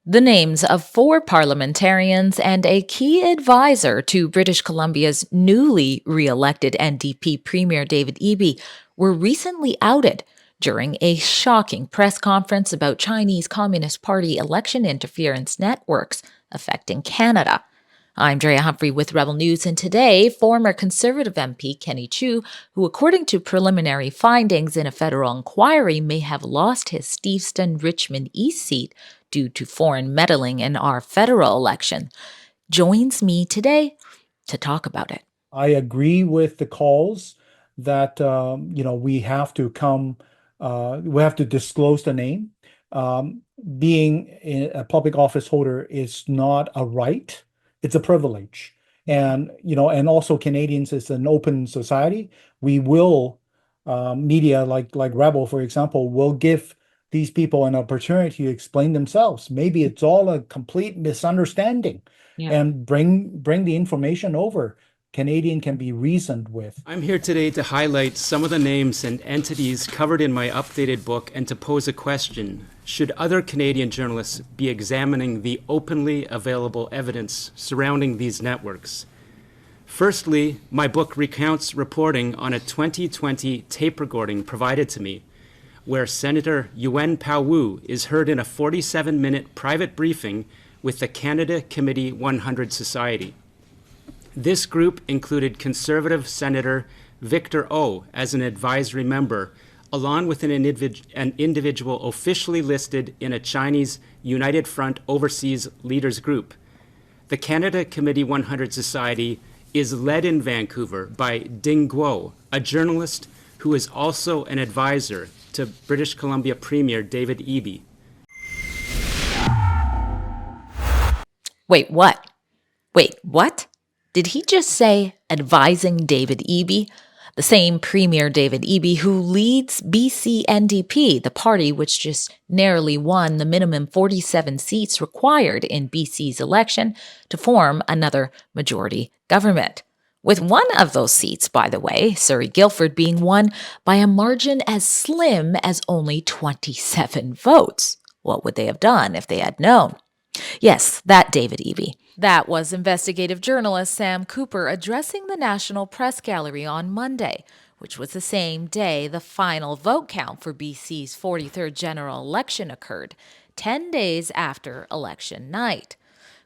The names of four parliamentarians and a key advisor to British Columbia's newly re elected NDP Premier David Eby were recently outed during a shocking press conference about Chinese Communist Party election interference networks affecting Canada. I'm Drea Humphrey with Rebel News, and today, former Conservative MP Kenny Chiu, who, according to preliminary findings in a federal inquiry, may have lost his Steveston Richmond East seat due to foreign meddling in our federal election, joins me today to talk about it. I agree with the calls that we have to disclose the name. Um, Being a public office holder is not a right; it's a privilege. And also Canadians is an open society. We will media like Rebel, for example, will give these people an opportunity to explain themselves. Maybe it's all a complete misunderstanding, Yeah. and bring the information over. Canadian can be reasoned with. I'm here today to highlight some of the names and entities covered in my updated book and to pose a question. Should other Canadian journalists be examining the openly available evidence surrounding these networks? Firstly, my book recounts reporting on a 2020 tape recording provided to me, where Senator Yuen Pao Wu is heard in a 47-minute private briefing with the Canada Committee 100 Society. This group included Conservative Senator Victor O as an advisory member, along with an individual officially listed in a Chinese United Front Overseas Leaders Group. The Canada Committee 100 Society is led in Vancouver by Ding Guo, a journalist who is also an advisor to British Columbia Premier David Eby. Wait, what? Wait, what? Did he just say advising David Eby? The same Premier David Eby who leads BC NDP, the party which just narrowly won the minimum 47 seats required in BC's election to form another majority government. With one of those seats, by the way, Surrey Guildford, being won by a margin as slim as only 27 votes. What would they have done if they had known? Yes, that David Eby. That was investigative journalist Sam Cooper addressing the National Press Gallery on Monday, which was the same day the final vote count for BC's 43rd general election occurred, 10 days after election night.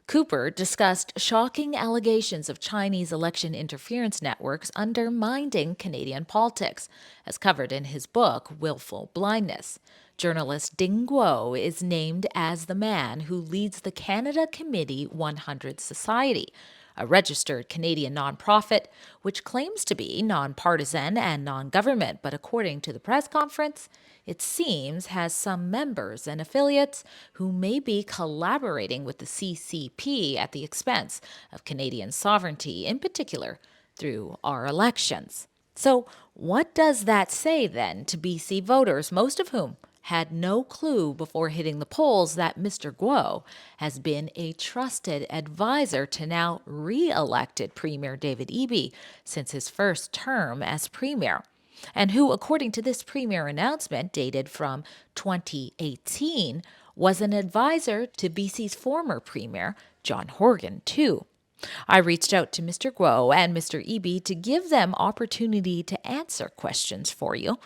Cooper discussed shocking allegations of Chinese election interference networks undermining Canadian politics, as covered in his book, Willful Blindness. Journalist Ding Guo is named as the man who leads the Canada Committee 100 Society, a registered Canadian nonprofit which claims to be nonpartisan and non-government, but according to the press conference, it seems has some members and affiliates who may be collaborating with the CCP at the expense of Canadian sovereignty, in particular through our elections. So, what does that say then to BC voters, most of whom had no clue before hitting the polls that Mr. Guo has been a trusted advisor to now re-elected Premier David Eby since his first term as Premier, and who, according to this Premier announcement dated from 2018, was an advisor to BC's former Premier, John Horgan, too. I reached out to Mr. Guo and Mr. Eby to give them opportunity to answer questions for you.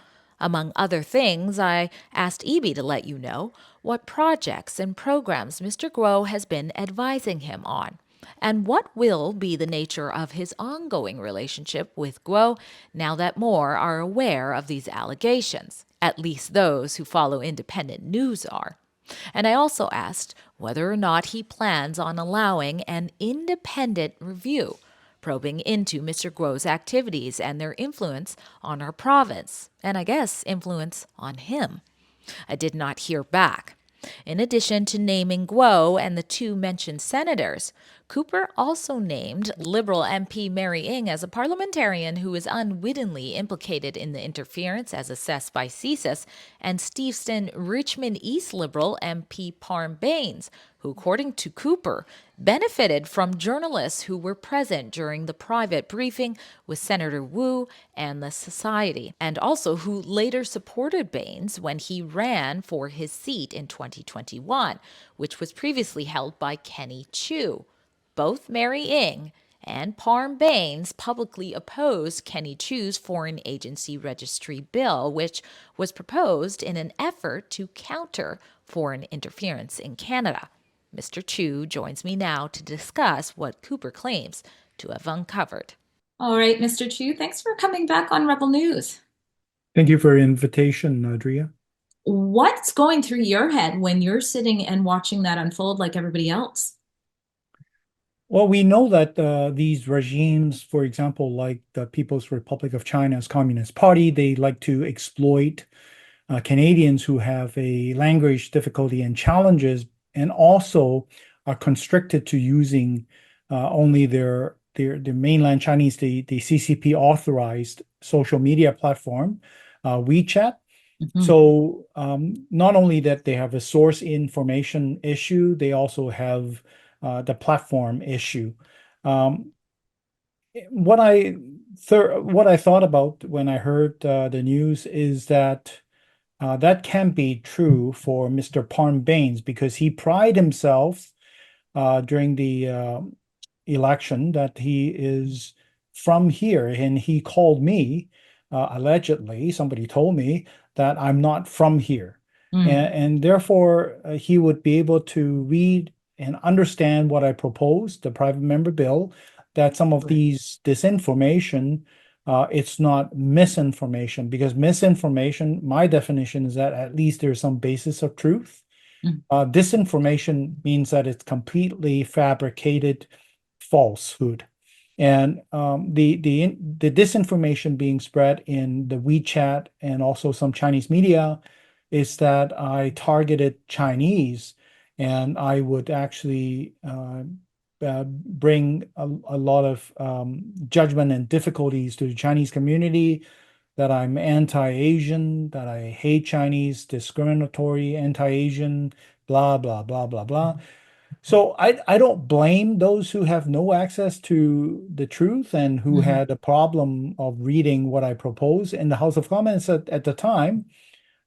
Among other things, I asked Eby to let you know what projects and programs Mr. Guo has been advising him on, and what will be the nature of his ongoing relationship with Guo now that more are aware of these allegations. At least those who follow independent news are. And I also asked whether or not he plans on allowing an independent review probing into Mr. Guo's activities and their influence on our province, and I guess influence on him. I did not hear back. In addition to naming Guo and the two mentioned senators, Cooper also named Liberal MP Mary Ng as a parliamentarian who is unwittingly implicated in the interference as assessed by CSIS, and Steveston Richmond East Liberal MP Parm Bains, who, according to Cooper, benefited from journalists who were present during the private briefing with Senator Wu and the Society, and also who later supported Baines when he ran for his seat in 2021, which was previously held by Kenny Chiu. Both Mary Ng and Parm Baines publicly opposed Kenny Chiu's foreign agency registry bill, which was proposed in an effort to counter foreign interference in Canada. Mr. Chiu joins me now to discuss what Cooper claims to have uncovered. All right, Mr. Chiu, thanks for coming back on Rebel News. Thank you for your invitation, Drea. What's going through your head when you're sitting and watching that unfold like everybody else? Well, we know that these regimes, for example, like the People's Republic of China's Communist Party, they like to exploit Canadians who have a language difficulty and challenges, and also are constricted to using only their mainland Chinese, the CCP authorized social media platform, WeChat. So not only that they have a source information issue, they also have the platform issue. What I thought about when I heard the news is that that can be true for Mr. Parm Baines, because he prided himself during the election that he is from here, and he called me allegedly, somebody told me that I'm not from here. And therefore he would be able to read and understand what I proposed, the private member bill, that some of this information, it's not misinformation, because misinformation, my definition is that at least there's some basis of truth. Disinformation means that it's completely fabricated falsehood. And the disinformation being spread in the WeChat and also some Chinese media is that I targeted Chinese, and I would actually bring a lot of judgment and difficulties to the Chinese community, that I'm anti-Asian, that I hate Chinese, discriminatory, anti-Asian, blah, blah, blah, blah, blah. So I don't blame those who have no access to the truth and who had a problem of reading what I proposed in the House of Commons at the time.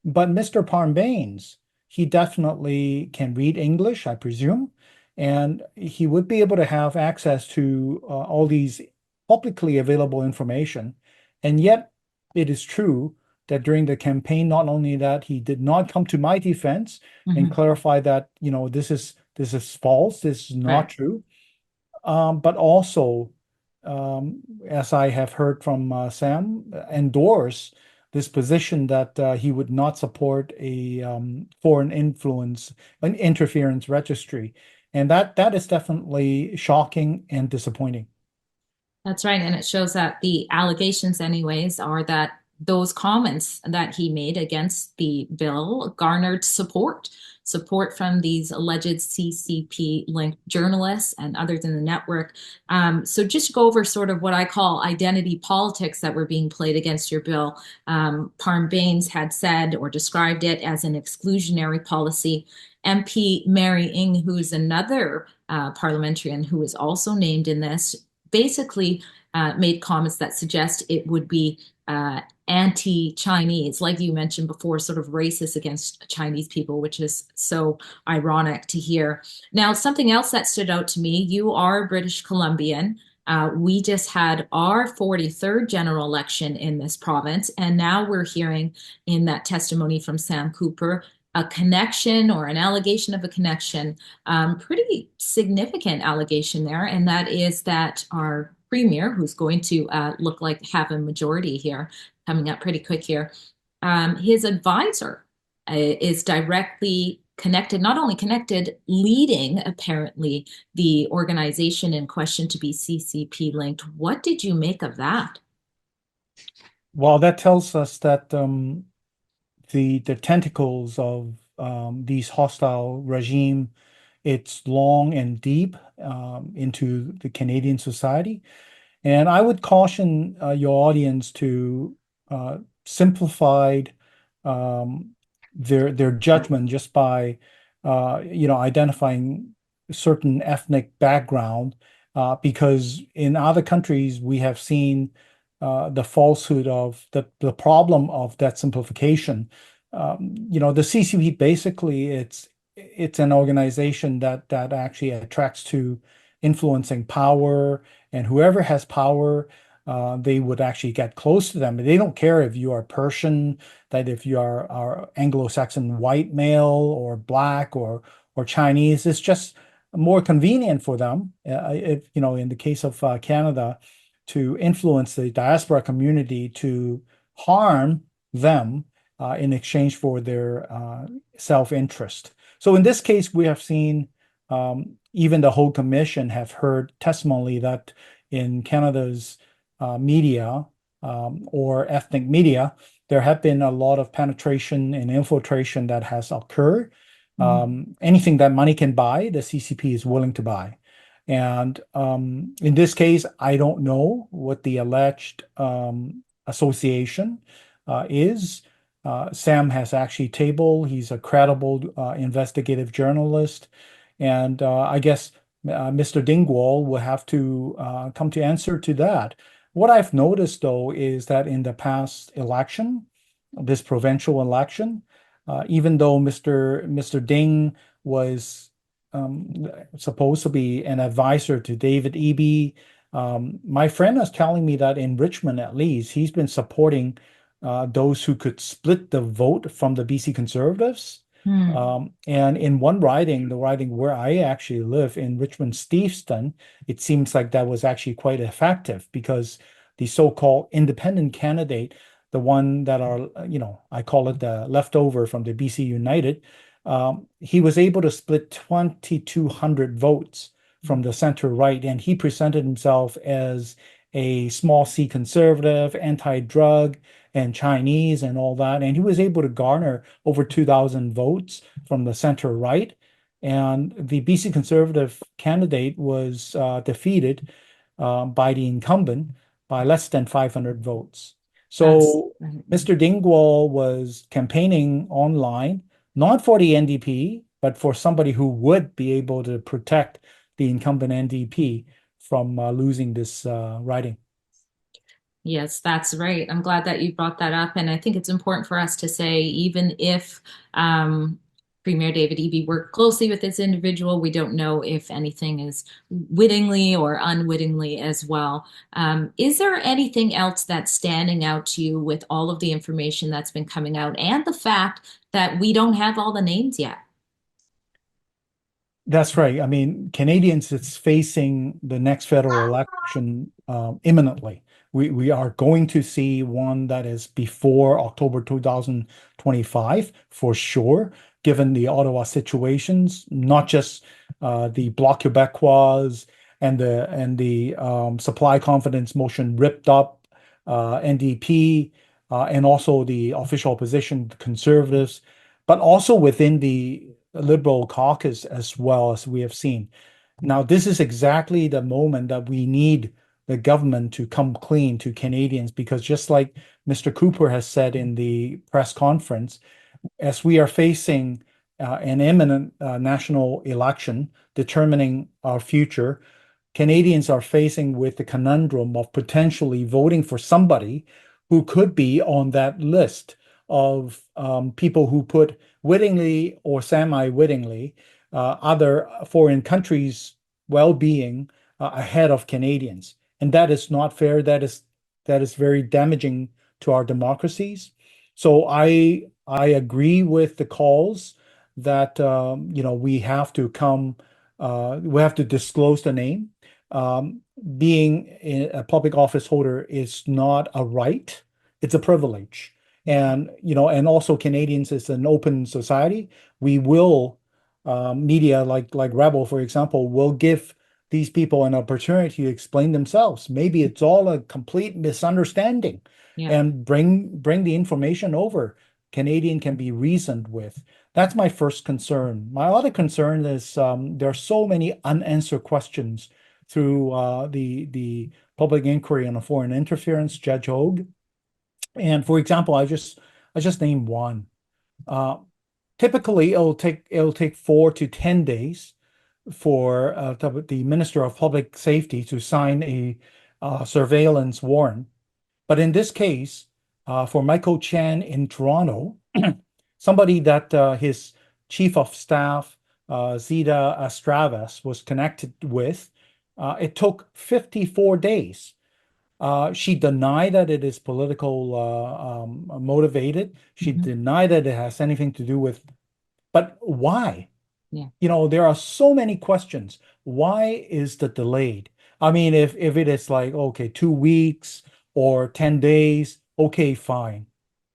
But Mr. Parm Baines, he definitely can read English, I presume, and he would be able to have access to all these publicly available information. And yet it is true that during the campaign, not only that, he did not come to my defense and clarify that, this is false, this is not true. But also, as I have heard from Sam, endorse this position that he would not support a foreign influence, an interference registry. And that is definitely shocking and disappointing. That's right. And it shows that the allegations, anyways, are that those comments that he made against the bill garnered support from these alleged CCP linked journalists and others in the network. So just to go over sort of what I call identity politics that were being played against your bill, Parm Baines had said or described it as an exclusionary policy. MP Mary Ng, who is another parliamentarian who is also named in this, basically made comments that suggest it would be anti-Chinese, like you mentioned before, sort of racist against Chinese people, which is so ironic to hear. Now, something else that stood out to me, you are British Columbian. We just had our 43rd general election in this province, and now we're hearing in that testimony from Sam Cooper a connection or an allegation of a connection, pretty significant allegation there, and that is that our premier, who's going to look like have a majority here, coming up pretty quick here, his advisor is directly connected, not only connected, leading apparently the organization in question to be CCP linked. What did you make of that? Well, that tells us that the tentacles of these hostile regime, it's long and deep into the Canadian society. And I would caution your audience to simplify their judgment just by identifying certain ethnic background, because in other countries we have seen the falsehood of the problem of that simplification. The CCP basically it's an organization that actually attracts to influencing power, and whoever has power, they would actually get close to them. They don't care if you are Persian, that if you are Anglo-Saxon white male or black or Chinese. It's just more convenient for them, if in the case of Canada, to influence the diaspora community to harm them in exchange for their self-interest. So in this case, we have seen even the whole commission have heard testimony that in Canada's media, or ethnic media, there have been a lot of penetration and infiltration that has occurred. Anything that money can buy, the CCP is willing to buy. And in this case, I don't know what the alleged association is. Sam has actually tabled, he's a credible investigative journalist. And I guess Mr. Dingwall will have to come to answer to that. What I've noticed, though, is that in the past election, this provincial election, even though Mr. Ding was supposed to be an advisor to David Eby, my friend is telling me that in Richmond, at least, he's been supporting those who could split the vote from the BC Conservatives. And in one riding, the riding where I actually live in Richmond Steveston, it seems like that was actually quite effective, because the so-called independent candidate, the one that are, I call it the leftover from the BC United, he was able to split 2,200 votes from the center right, and he presented himself as a small C conservative, anti-drug, and Chinese and all that. And he was able to garner over 2,000 votes from the center right. And the BC Conservative candidate was defeated by the incumbent by less than 500 votes. So Mr. Dingwall was campaigning online, not for the NDP, but for somebody who would be able to protect the incumbent NDP from losing this riding. Yes, that's right. I'm glad that you brought that up. And I think it's important for us to say, even if Premier David Eby worked closely with this individual, we don't know if anything is wittingly or unwittingly as well. Is there anything else that's standing out to you with all of the information that's been coming out and the fact that we don't have all the names yet? That's right. I mean, Canadians, it's facing the next federal election imminently. We are going to see one that is before October 2025 for sure, given the Ottawa situations, not just the Bloc Québécois and the supply confidence motion ripped up NDP, and also the official opposition, the Conservatives, but also within the Liberal caucus as well, as we have seen. Now, this is exactly the moment that we need the government to come clean to Canadians, because just like Mr. Cooper has said in the press conference, as we are facing an imminent national election determining our future, Canadians are facing with the conundrum of potentially voting for somebody who could be on that list of people who put wittingly or semi-wittingly other foreign countries' well-being ahead of Canadians. And that is not fair. That is very damaging to our democracies. So I agree with the calls that we have to disclose the name. Being a public office holder is not a right, it's a privilege. And also Canadians is an open society. We will media like Rebel, for example, will give these people an opportunity to explain themselves. Maybe it's all a complete misunderstanding, and bring the information over. Canadian can be reasoned with. That's my first concern. My other concern is there are so many unanswered questions through the public inquiry on foreign interference, Judge Hogue. And for example, I just named one. Typically, it'll take 4 to 10 days for the Minister of Public Safety to sign a surveillance warrant. But in this case, for Michael Chan in Toronto, somebody that his chief of staff, Zita Astravas, was connected with, it took 54 days. She denied that it is political motivated. She denied that it has anything to do with, but why? Yeah. There are so many questions. Why is the delayed? I mean, if it is like, okay, 2 weeks or 10 days, okay, fine.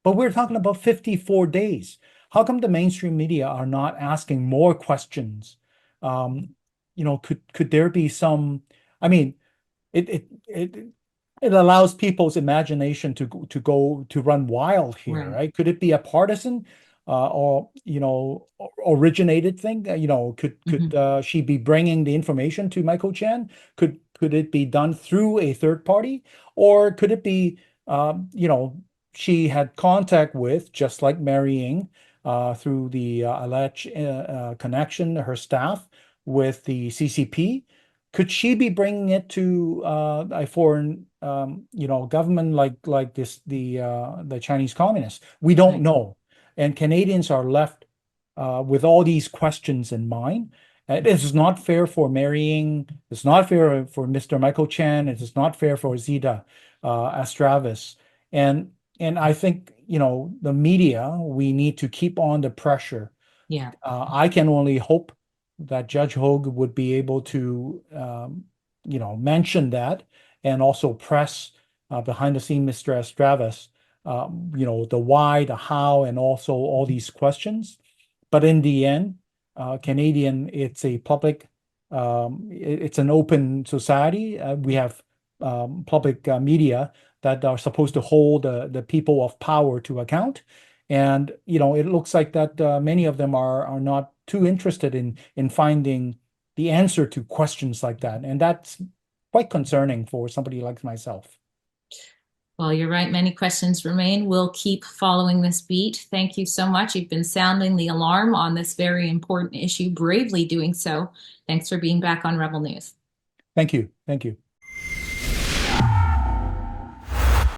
But we're talking about 54 days. How come the mainstream media are not asking more questions? Could there be some, I mean, it allows people's imagination to run wild here, Right. right? Could it be a partisan or originated thing? Could she be bringing the information to Michael Chan? Could it be done through a third party, or could it be she had contact with, just like Mary Ng, through the alleged connection, her staff with the CCP? Could she be bringing it to a foreign, government like this, the Chinese Communists? We don't Right. know, and Canadians are left with all these questions in mind. It is not fair for Mary Ng. It's not fair for Mr. Michael Chan. It is not fair for Zita Astravis. And I think the media, we need to keep on the pressure. Yeah. I can only hope that Judge Hogue would be able to, mention that and also press behind the scene Mr. Estravis, the why, the how, and also all these questions. But in the end, Canadian, it's a public, it's an open society. We have public media that are supposed to hold the people of power to account. And it looks like that many of them are not too interested in finding the answer to questions like that, and that's quite concerning for somebody like myself. Well, you're right. Many questions remain. We'll keep following this beat. Thank you so much. You've been sounding the alarm on this very important issue, bravely doing so. Thanks for being back on Rebel News. Thank you. Thank you.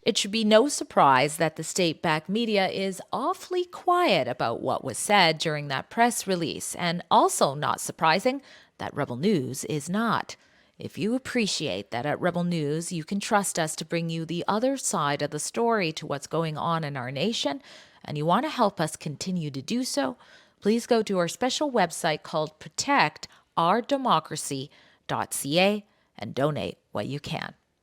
It should be no surprise that the state-backed media is awfully quiet about what was said during that press release, and also not surprising that Rebel News is not. If you appreciate that at Rebel News you can trust us to bring you the other side of the story to what's going on in our nation, and you want to help us continue to do so, please go to our special website called protectourdemocracy.ca and donate what you can.